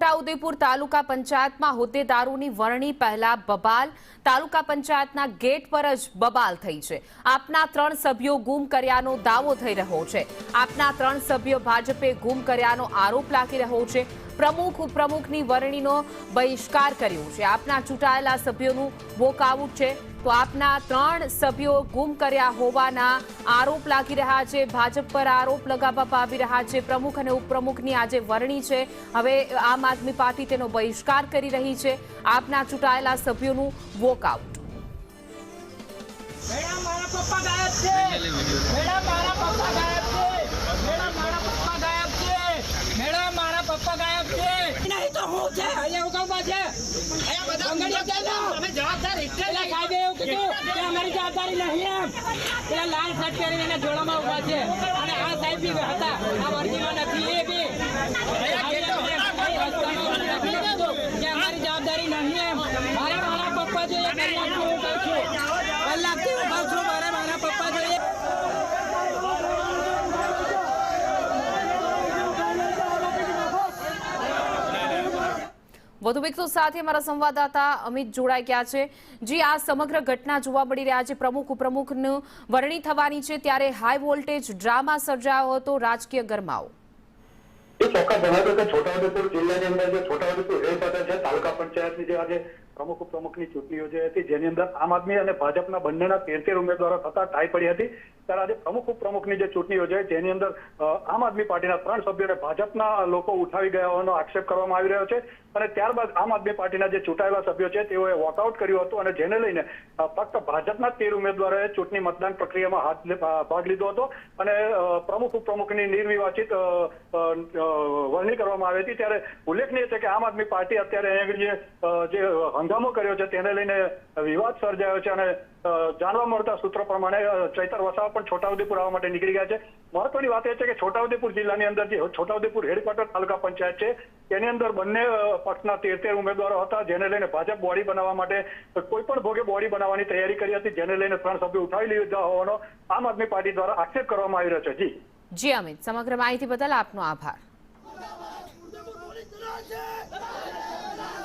છોટાઉદેપુર તાલુકા પંચાયતમાં હોદ્દેદારોની વરણી પહેલા બબાલ તાલુકા પંચાયતના ગેટ પર જ બબાલ થઈ છે। આપના 3 સભ્યો ગુમ કર્યાનો દાવો થઈ રહ્યો છે। આપના 3 સભ્યો ભાજપે ગુમ કર્યાનો આરોપ લાગી રહ્યો છે। પ્રમુખ ઉપપ્રમુખની વરણીનો બહિષ્કાર કર્યો છે। આપના ચૂંટાયેલા સભ્યોનું વોકઆઉટ છે। તો આપના 3 સભ્યો ગુમ કર્યા હોવાના આરોપ લાગી રહ્યા છે। ભાજપ પર આરોપ લગાવવામાં આવી રહ્યા છે। પ્રમુખ અને ઉપપ્રમુખની આજે વરણી છે। હવે આમ આદમી પાર્ટી તેનો બહિષ્કાર કરી રહી છે। આપના ચૂંટાયેલા સભ્યોનું વોકઆઉટ। जवाबदारी नहीं है लाल शर्ट पहरीने जोड़ा में उभा है અને આ સાહેબ બી હતા આ વર્દીમાં નથી એ બી કે અમારી જવાબદારી નહીં है મારા પપ્પા જો એ કલાક હું કહું છું કલાકથી ઉભા છું મારા પપ્પા જો વધુ વિગતો સાથે અમારા સંવાદદાતા અમિત જોડાઈ ગયા છે। જી, આ સમગ્ર ઘટના જોવા મળી રહ્યા છે। પ્રમુખ ઉપપ્રમુખનું વરણી થવાની છે ત્યારે હાઈ વોલ્ટેજ ડ્રામા સર્જાયો હતો। રાજકીય ગરમાવો ચોક્કસ જણાવ્યું કે છોટાઉદેપુર જિલ્લાની અંદર જે છોટાઉદેપુર રેડ સાથે છે તાલુકા પંચાયતની જે આજે પ્રમુખ ઉપપ્રમુખની ચૂંટણી યોજાઈ હતી જેની અંદર આમ આદમી અને ભાજપના બંનેના 13 ઉમેદવારો થતા ટાઈ પડી હતી। ત્યારે આજે પ્રમુખ ઉપપ્રમુખની જે ચૂંટણી યોજાઈ જેની અંદર આમ આદમી પાર્ટીના 3 સભ્યોને ભાજપના લોકો ઉઠાવી ગયા હોવાનો આક્ષેપ કરવામાં આવી રહ્યો છે અને ત્યારબાદ આમ આદમી પાર્ટીના જે ચૂંટાયેલા સભ્યો છે તેઓએ વોકઆઉટ કર્યું હતું અને જેને લઈને ફક્ત ભાજપના 13 ઉમેદવારોએ ચૂંટણી મતદાન પ્રક્રિયામાં ભાગ લીધો હતો અને પ્રમુખ ઉપપ્રમુખની નિર્વિવાચિત વરણી કરવામાં આવી હતી। ત્યારે ઉલ્લેખનીય છે કે આમ આદમી પાર્ટી અત્યારે અહીંયા જે હંગામો કર્યો છે તેને લઈને વિવાદ સર્જાયો છે અને જાણવા મળતા સૂત્રો પ્રમાણે ચૈતર વસાવા પણ છોટાઉદેપુર આવવા માટે નીકળી ગયા છે। મહત્વની વાત એ છે કે છોટાઉદેપુર જિલ્લાની અંદર જે છોટાઉદેપુર હેડક્વાર્ટર તાલુકા પંચાયત છે તેની અંદર બંને પક્ષના 13 ઉમેદવારો હતા જેને લઈને ભાજપ બોડી બનાવવા માટે કોઈ પણ ભોગે બોડી બનાવવાની તૈયારી કરી હતી જેને લઈને 3 સભ્યો ઉઠાવી લીધા હોવાનો આમ આદમી પાર્ટી દ્વારા આક્ષેપ કરવામાં આવી રહ્યો છે। જી અમિત, સમગ્ર માહિતી બદલ આપનો આભાર।